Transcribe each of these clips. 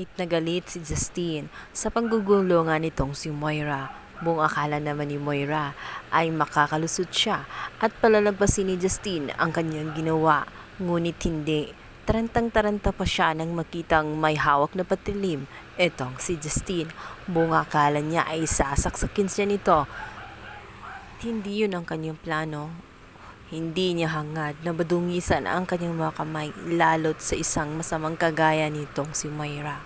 Galit si Justine sa panggugulungan nitong si Moira. Buong akala naman ni Moira ay makakalusot siya at palalagpasin ni Justine ang kanyang ginawa. Ngunit hindi. Tarantang-taranta pa siya nang makitang may hawak na patilim itong si Justine. Buong akala niya ay sasaksakin siya nito. Hindi yun ang kanyang plano. Hindi niya hangad na badungisan ang kanyang mga kamay lalot sa isang masamang kagaya nitong si Moira.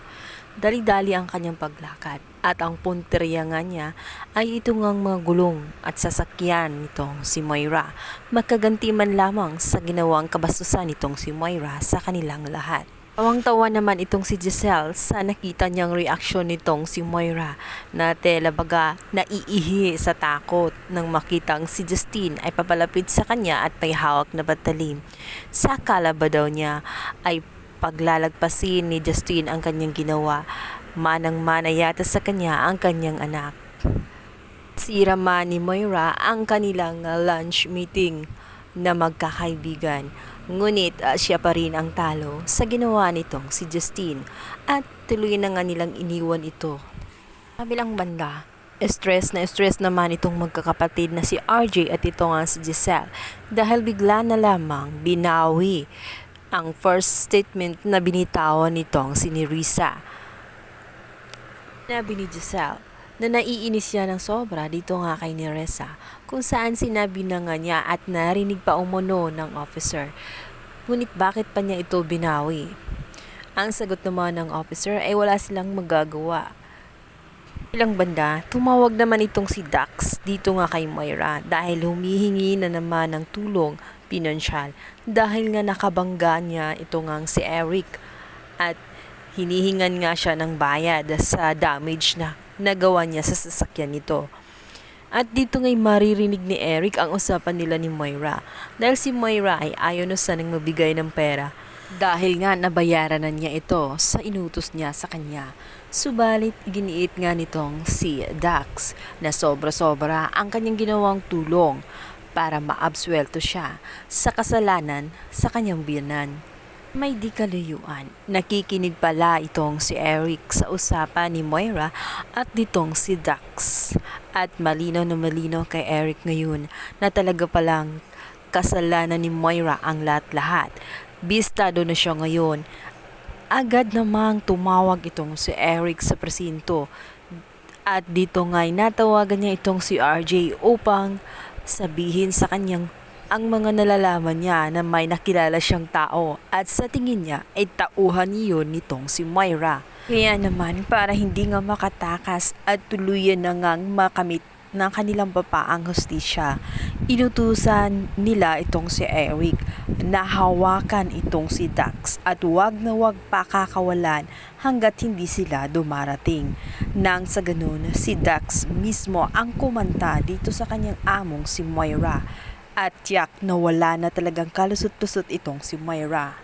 Dali-dali ang kanyang paglakad at ang punteriya nga niya ay ito ngang mga gulong at sasakyan nitong si Moira. Makaganti man lamang sa ginawang kabastusan nitong si Moira sa kanilang lahat. Tawang-tawa naman itong si Giselle sa nakita niyang reaksyon nitong si Moira na tela baga naiihi sa takot nang makitang si Justine ay papalapit sa kanya at may hawak na batalim. Sa akala ba daw niya ay paglalagpasin ni Justine ang kanyang ginawa, manang-mana yata sa kanya ang kanyang anak. Sira man ni Moira ang kanilang lunch meeting na magkakaibigan. Ngunit siya pa rin ang talo sa ginawa nitong si Justine at tuloy na nga nilang iniwan ito. Kabilang banda, stress naman itong magkakapatid na si RJ at ito nga si Giselle dahil bigla na lamang binawi ang first statement na binitawan nitong si Nerissa. Sinabi ni Giselle na naiinis siya ng sobra dito nga kay Nerissa kung saan sinabi na nga niya at narinig pa umuno ng officer. Ngunit bakit pa niya ito binawi? Ang sagot naman ng officer ay wala silang magagawa. Ilang banda, tumawag naman itong si Dax dito nga kay Moira dahil humihingi na naman ng tulong pinansyal dahil nga nakabangga niya ito ngang si Eric at hinihingan nga siya ng bayad sa damage na nagawa niya sa sasakyan nito. At dito ngay maririnig ni Eric ang usapan nila ni Moira dahil si Moira ay ayaw na sanang mabigay ng pera dahil nga nabayaran na niya ito sa inutos niya sa kanya. Subalit giniit nga nitong si Dax na sobra-sobra ang kanyang ginawang tulong para maabsuelto siya sa kasalanan sa kanyang biyanan. May di kalayuan. Nakikinig pala itong si Eric sa usapan ni Moira at ditong si Dax. At malinaw na malinaw kay Eric ngayon na talaga palang kasalanan ni Moira ang lahat-lahat. Bistado na siya ngayon. Agad namang tumawag itong si Eric sa presinto. At dito nga'y natawagan niya itong si RJ upang sabihin sa kanyang ang mga nalalaman niya na may nakilala siyang tao at sa tingin niya ay tauhan niyon nitong si Moira. Kaya naman para hindi nga makatakas at tuluyan na ngang makamit ng kanilang papaang hustisya, inutusan nila itong si Eric na hawakan itong si Dax at wag na wag pakakawalan hanggat hindi sila dumarating. Nang sa ganun, si Dax mismo ang kumanta dito sa kanyang among si Moira. At tiyak na wala na talagang kalusot-lusot itong si Moira.